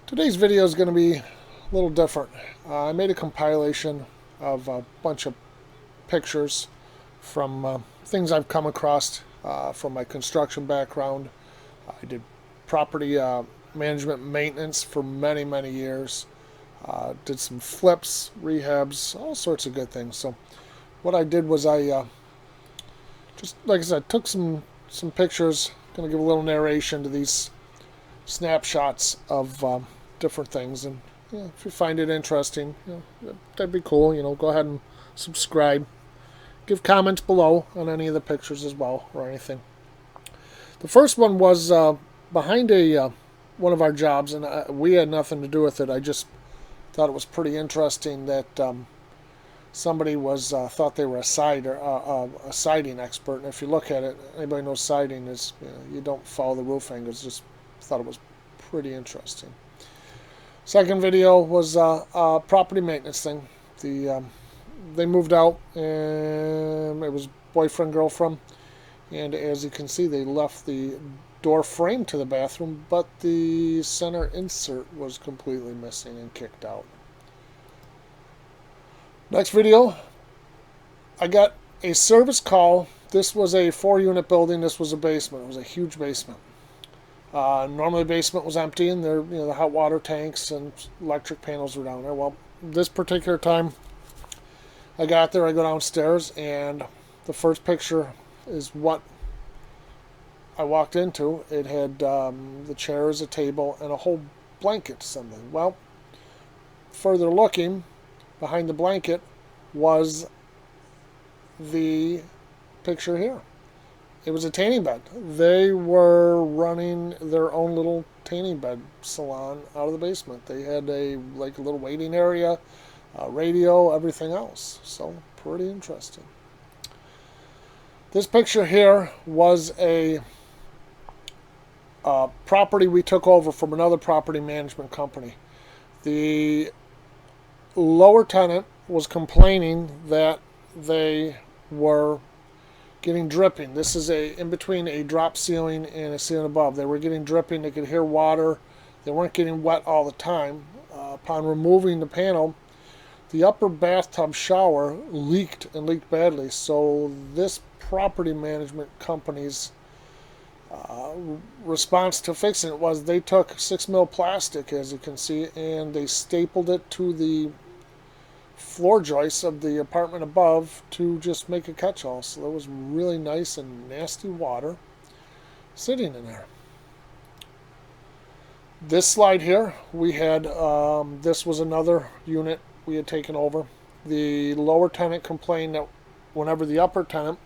Today's video is going to be a little different. I made a compilation of a bunch of pictures from things I've come across from my construction background. I did property management maintenance for many, many years. Did some flips, rehabs, all sorts of good things. So what I did was I just, like I said, took some pictures. Going to give a little narration to these snapshots of different things, and if you find it interesting, that'd be cool. Go ahead and subscribe. Give comments below on any of the pictures as well, or anything. The first one was behind one of our jobs, and we had nothing to do with it. I just thought it was pretty interesting that somebody was thought they were a siding expert. And if you look at it, anybody knows siding is you don't follow the roof angles. Just thought it was pretty interesting. Second video was a property maintenance thing. They moved out, and it was boyfriend, girlfriend, and as you can see, they left the door frame to the bathroom, but the center insert was completely missing and kicked out. Next video, I got a service call. This was a 4-unit building. This was a basement. It was a huge basement. Normally the basement was empty, and there, the hot water tanks and electric panels were down there. Well, this particular time I got there, I go downstairs, and the first picture is what I walked into. It had the chairs, a table, and a whole blanket something. Well, further looking, behind the blanket was the picture here. It was a tanning bed. They were running their own little tanning bed salon out of the basement. They had a little waiting area, radio, everything else. So pretty interesting. This picture here was a property we took over from another property management company. The lower tenant was complaining that they were getting dripping. This is in between a drop ceiling and a ceiling above. They were getting dripping. They could hear water. They weren't getting wet all the time. Upon removing the panel, the upper bathtub shower leaked, and leaked badly. So this property management company's response to fixing it was they took 6mm plastic, as you can see, and they stapled it to the floor joists of the apartment above to just make a catch-all. So there was really nice and nasty water sitting in there. This slide here, we had, this was another unit we had taken over. The lower tenant complained that whenever the upper tenant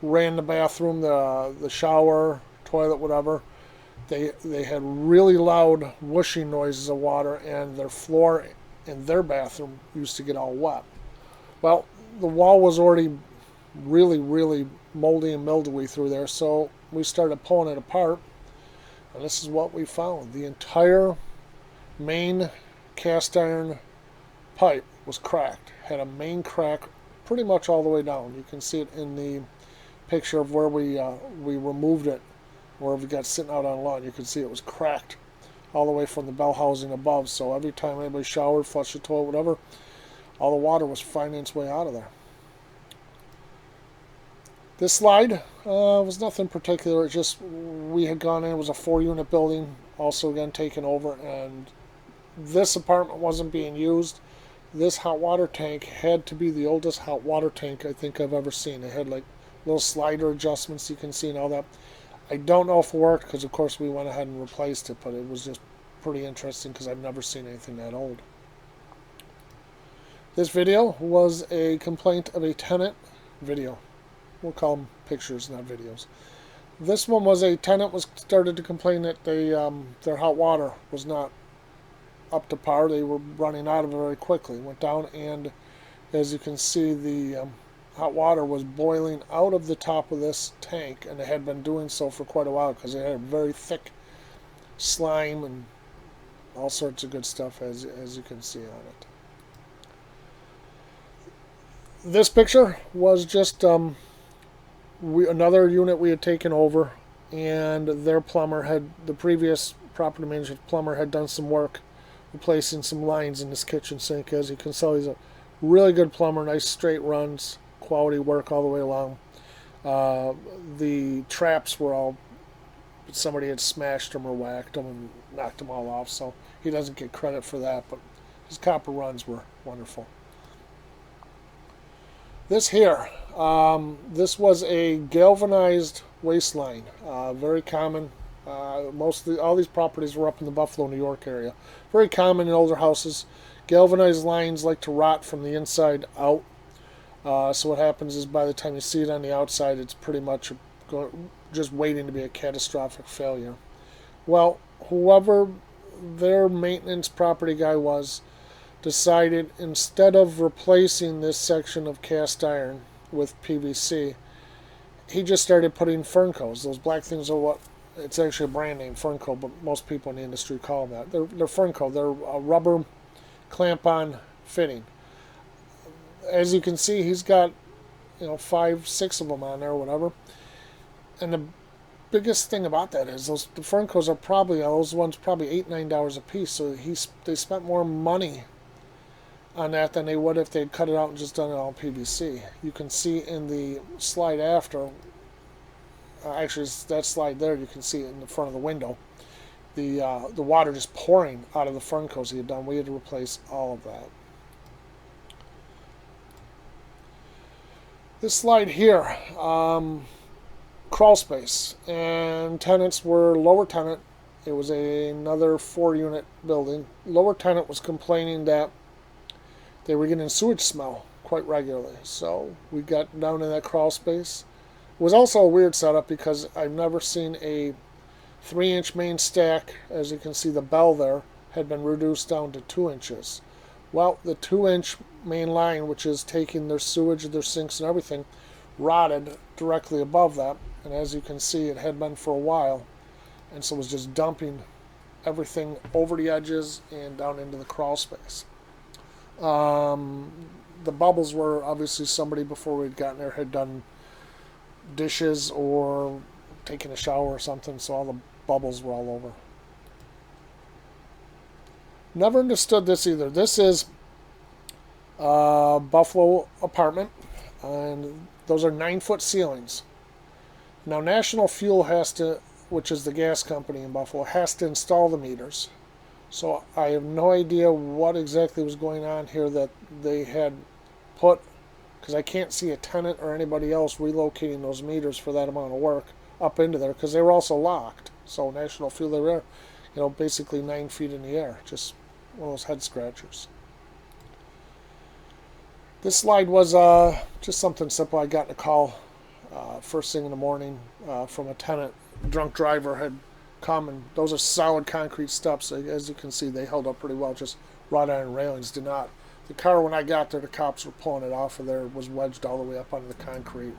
ran the bathroom, the shower, toilet, whatever, they had really loud whooshing noises of water, and their floor in their bathroom used to get all wet. Well, the wall was already really, really moldy and mildewy through there, so we started pulling it apart, and this is what we found. The entire main cast iron pipe was cracked. Had a main crack pretty much all the way down. You can see it in the picture of where we removed it, where we got sitting out on lawn. You can see it was cracked all the way from the bell housing above. So every time anybody showered, flushed the toilet, whatever, all the water was finding its way out of there. This slide was nothing particular. It just, we had gone in. It was a 4-unit building, also again taken over, and this apartment wasn't being used. This hot water tank had to be the oldest hot water tank I think I've ever seen. It had little slider adjustments you can see and all that. I don't know if it worked, because of course we went ahead and replaced it, but it was just pretty interesting because I've never seen anything that old. This video was a complaint of a tenant video. We'll call them pictures, not videos. This one was a tenant started to complain that their hot water was not up to par. They were running out of it very quickly. Went down, and as you can see, the hot water was boiling out of the top of this tank, and it had been doing so for quite a while because it had very thick slime and all sorts of good stuff, as you can see on it. This picture was just another unit we had taken over, and their plumber had, the previous property manager, plumber, had done some work replacing some lines in this kitchen sink. As you can tell, he's a really good plumber, nice straight runs, quality work all the way along. The traps were all, somebody had smashed them or whacked them and knocked them all off, so he doesn't get credit for that, but his copper runs were wonderful. This here, this was a galvanized waste line, very common. All these properties were up in the Buffalo, New York area. Very common in older houses. Galvanized lines like to rot from the inside out. So what happens is by the time you see it on the outside, it's pretty much just waiting to be a catastrophic failure. Well, whoever their maintenance property guy was decided, instead of replacing this section of cast iron with PVC, he just started putting Fernco's. Those black things are what, it's actually a brand name, Fernco, but most people in the industry call them that. They're Fernco. They're a rubber clamp-on fitting. As you can see, he's got 5, 6 of them on there or whatever. And the biggest thing about that is the Fernco's are probably, those ones probably $8-9 a piece. So they spent more money on that than they would if they'd cut it out and just done it all PVC. You can see in the slide after, actually that slide there, you can see it in the front of the window, the water just pouring out of the Fernco's he had done. We had to replace all of that. This slide here, crawl space, and tenants were lower tenant. It was another 4-unit building. Lower tenant was complaining that they were getting sewage smell quite regularly, so we got down in that crawl space. It was also a weird setup because I've never seen a 3-inch main stack. As you can see, the bell there had been reduced down to 2 inches. Well, the 2-inch main line, which is taking their sewage, their sinks and everything, rotted directly above that. And as you can see, it had been for a while, and so it was just dumping everything over the edges and down into the crawl space. The bubbles were obviously somebody before we'd gotten there had done dishes or taken a shower or something, so all the bubbles were all over. Never understood this either. This is a Buffalo apartment, and those are 9-foot ceilings. Now, National Fuel has to, which is the gas company in Buffalo, has to install the meters. So I have no idea what exactly was going on here that they had put, because I can't see a tenant or anybody else relocating those meters for that amount of work up into there, because they were also locked. So National Fuel, they were, basically 9 feet in the air. Just one of those head scratchers. This slide was just something simple. I got a call first thing in the morning from a tenant. A drunk driver had come, and those are solid concrete steps. As you can see, they held up pretty well. Just wrought iron railings did not. The car, when I got there, the cops were pulling it off of there. It was wedged all the way up onto the concrete.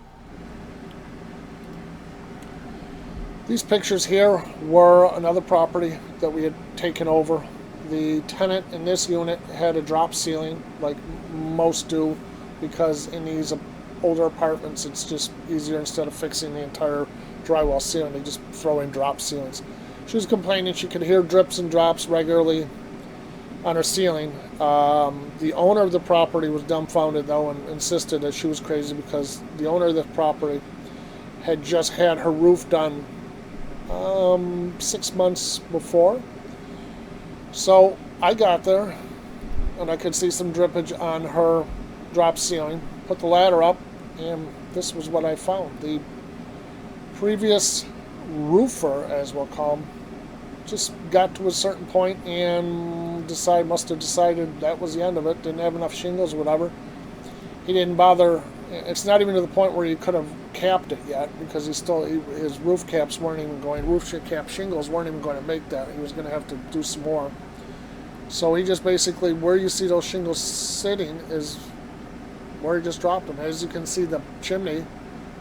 These pictures here were another property that we had taken over. The tenant in this unit had a drop ceiling, like most do, because in these older apartments it's just easier, instead of fixing the entire drywall ceiling, they just throw in drop ceilings. She was complaining she could hear drips and drops regularly on her ceiling. The owner of the property was dumbfounded though and insisted that she was crazy, because the owner of the property had just had her roof done 6 months before. So I got there and I could see some drippage on her drop ceiling, put the ladder up, and this was what I found. The previous roofer, as we'll call him, just got to a certain point and must have decided that was the end of it. Didn't have enough shingles or whatever. He didn't bother. It's not even to the point where he could have capped it yet, because his roof caps weren't even going, roof cap shingles weren't even going to make that. He was going to have to do some more. So he just basically, where you see those shingles sitting is where he just dropped them. As you can see, the chimney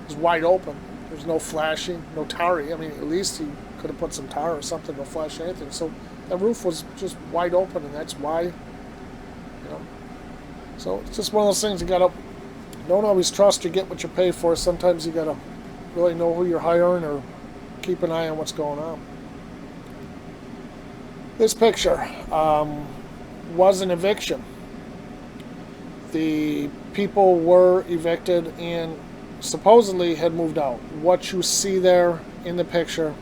is wide open. There's no flashing, no tarry. I mean, at least he could have put some tar or something to flash anything. So the roof was just wide open, and that's why, So it's just one of those things you gotta, don't always trust you get what you pay for. Sometimes you gotta really know who you're hiring or keep an eye on what's going on. This picture was an eviction. The people were evicted and supposedly had moved out. What you see there in the picture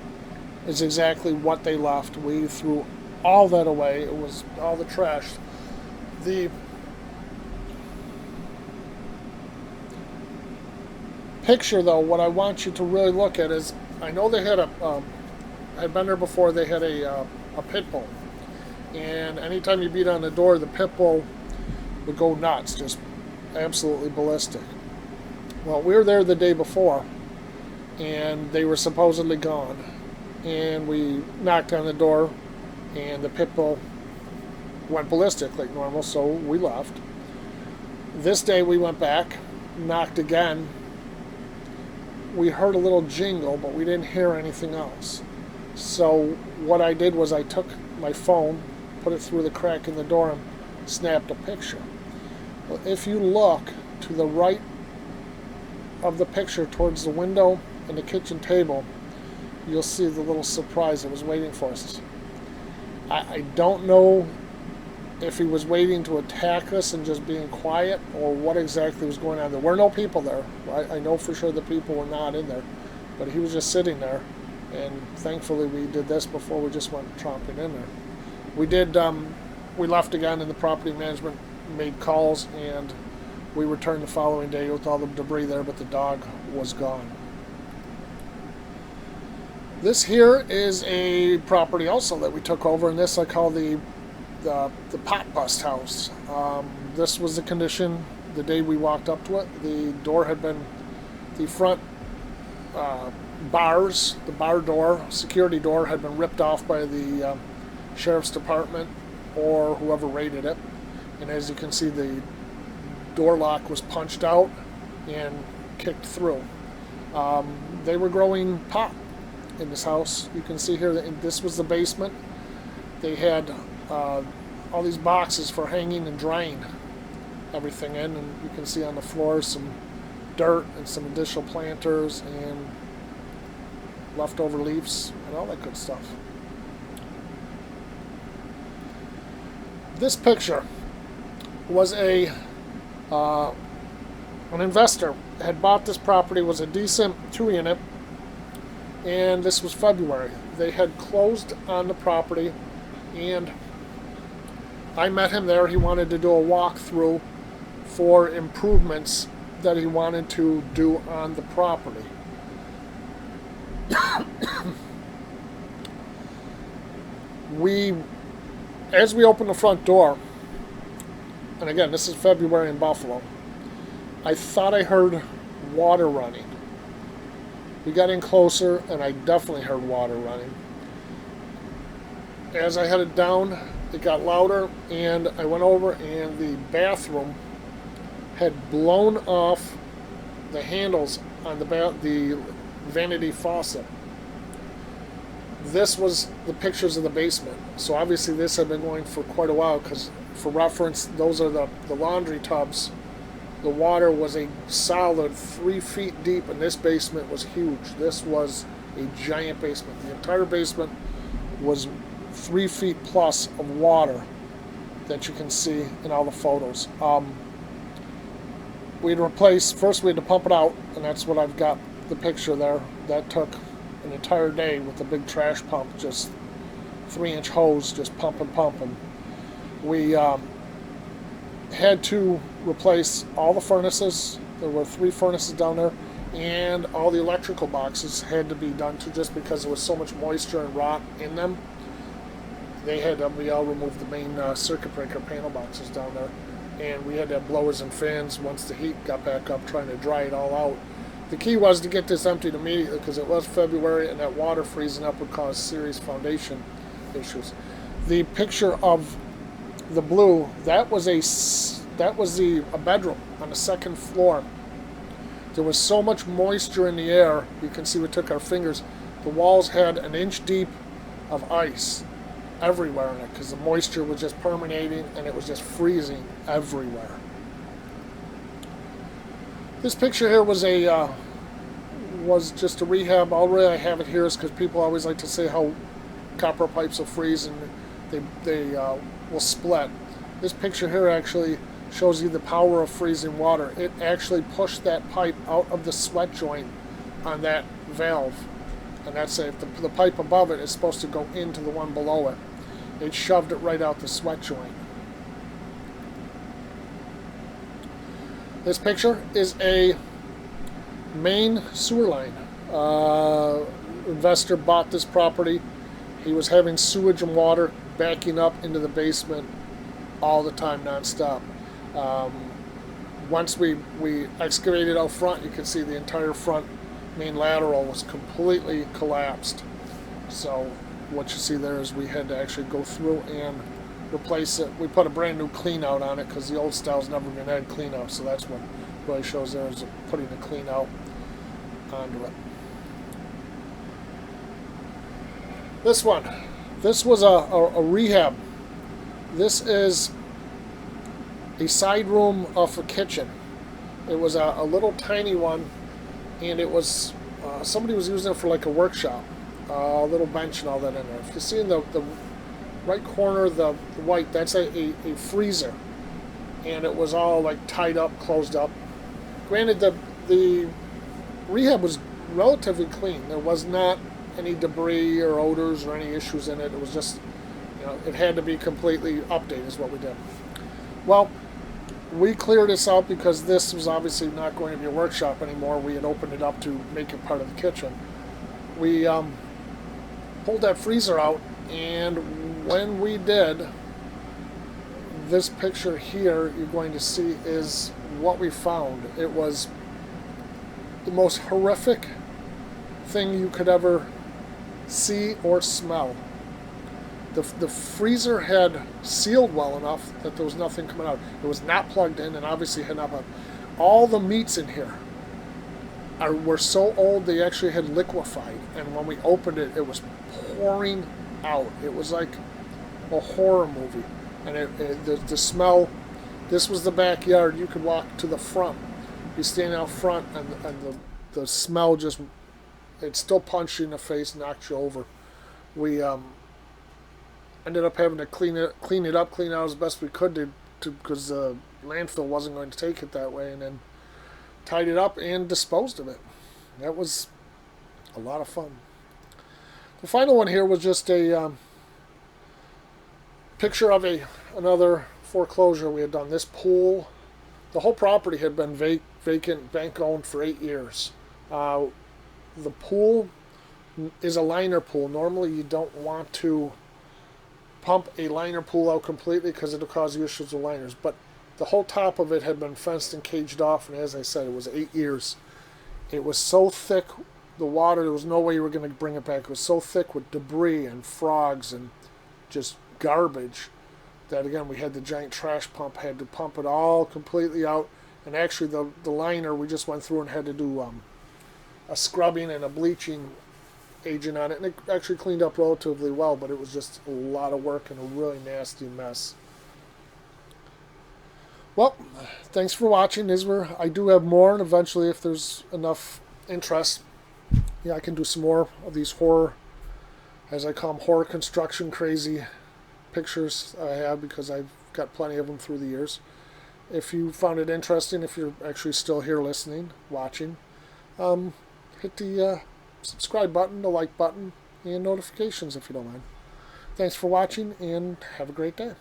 is exactly what they left. We threw all that away. It was all the trash. The picture, though, what I want you to really look at is, I know they had I'd been there before. They had a pit bull, and anytime you beat on the door, the pit bull would go nuts, just absolutely ballistic. Well, we were there the day before, and they were supposedly gone. And we knocked on the door, and the pit bull went ballistic like normal, so we left. This day we went back, knocked again. We heard a little jingle, but we didn't hear anything else. So what I did was I took my phone, put it through the crack in the door, and snapped a picture. Well, if you look to the right of the picture towards the window and the kitchen table, you'll see the little surprise that was waiting for us. I don't know if he was waiting to attack us and just being quiet, or what exactly was going on. There were no people there. I know for sure the people were not in there, but he was just sitting there, and thankfully we did this before we just went tromping in there. We left again, and the property management made calls, and we returned the following day with all the debris there, but the dog was gone. This here is a property also that we took over, and this I call the pot bust house. This was the condition the day we walked up to it. The door had been, the front bars, the bar door, security door, had been ripped off by the sheriff's department or whoever raided it. And as you can see, the door lock was punched out and kicked through. They were growing pot in this house. You can see here that this was the basement. They had all these boxes for hanging and drying everything in, and you can see on the floor some dirt and some additional planters and leftover leaves and all that good stuff. This picture was an investor had bought this property, was a decent 2-unit, and this was February. They had closed on the property, and I met him there. He wanted to do a walkthrough for improvements that he wanted to do on the property. As we opened the front door, and again, this is February in Buffalo, I thought I heard water running. We got in closer, and I definitely heard water running. As I headed down, it got louder, and I went over, and the bathroom had blown off the handles on the vanity faucet. This was the pictures of the basement. So obviously this had been going for quite a while, because for reference, those are the laundry tubs. The water was a solid 3 feet deep, and this basement was huge. This was a giant basement. The entire basement was 3 feet plus of water that you can see in all the photos. We'd replace, first we had to pump it out, and that's what I've got the picture there. That took an entire day with a big trash pump, just 3-inch hose, just pumping. We had to replace all the furnaces. There were 3 furnaces down there, and all the electrical boxes had to be done too, just because there was so much moisture and rot in them. We all removed the main circuit breaker panel boxes down there, and we had to have blowers and fans once the heat got back up, trying to dry it all out. The key was to get this emptied immediately, because it was February, and that water freezing up would cause serious foundation issues. The picture of the blue, that was a bedroom on the second floor. There was so much moisture in the air. You can see we took our fingers. The walls had 1 inch deep of ice everywhere in it, because the moisture was just permeating, and it was just freezing everywhere. This picture here was just a rehab. All really I have it here is because people always like to say how copper pipes will freeze and they will split. This picture here actually shows you the power of freezing water. It actually pushed that pipe out of the sweat joint on that valve. And that's it. The pipe above it is supposed to go into the one below it. It shoved it right out the sweat joint. This picture is a main sewer line. Investor bought this property. He was having sewage and water backing up into the basement all the time, nonstop. Once we excavated out front, you can see the entire front main lateral was completely collapsed. So what you see there is we had to actually go through and replace it. We put a brand new clean out on it because the old style's never been had clean out. So that's what really shows there is putting the clean out onto it. This one, this was a rehab. This is a side room of a kitchen. It was a little tiny one, and it was somebody was using it for like a workshop. A little bench and all that in there. If you see in the right corner, the white, that's a freezer, and it was all like tied up, closed up. Granted, the rehab was relatively clean. There was not any debris or odors or any issues in it. It was just, it had to be completely updated is what we did. Well, we cleared this out because this was obviously not going to be a workshop anymore. We had opened it up to make it part of the kitchen. We pulled that freezer out, and when we did, this picture here you're going to see is what we found. It was the most horrific thing you could ever see or smell. The freezer had sealed well enough that there was nothing coming out. It was not plugged in, and obviously had not plugged. All the meats in here were so old they actually had liquefied, and when we opened it, it was pouring out. It was like a horror movie, and the smell. This was the backyard. You could walk to the front. You stand out front, and the smell just, it still punched you in the face, knocked you over. We ended up having to clean it up, clean out as best we could because the landfill wasn't going to take it that way, and then tied it up and disposed of it. That was a lot of fun. The final one here was just a picture of another foreclosure we had done. This pool, the whole property had been vacant, bank owned for 8 years. The pool is a liner pool. Normally you don't want to pump a liner pool out completely because it'll cause you issues with liners, but the whole top of it had been fenced and caged off, and as I said, it was 8 years. It was so thick, the water, there was no way you were going to bring it back. It was so thick with debris and frogs and just garbage that, again, we had the giant trash pump, had to pump it all completely out. And actually the liner, we just went through and had to do a scrubbing and a bleaching agent on it, and it actually cleaned up relatively well, but it was just a lot of work and a really nasty mess. Well, thanks for watching. I do have more, and eventually, if there's enough interest, I can do some more of these horror, as I call them, horror construction crazy pictures I have, because I've got plenty of them through the years. If you found it interesting, if you're actually still here listening, watching, hit the subscribe button, the like button, and notifications if you don't mind. Thanks for watching, and have a great day.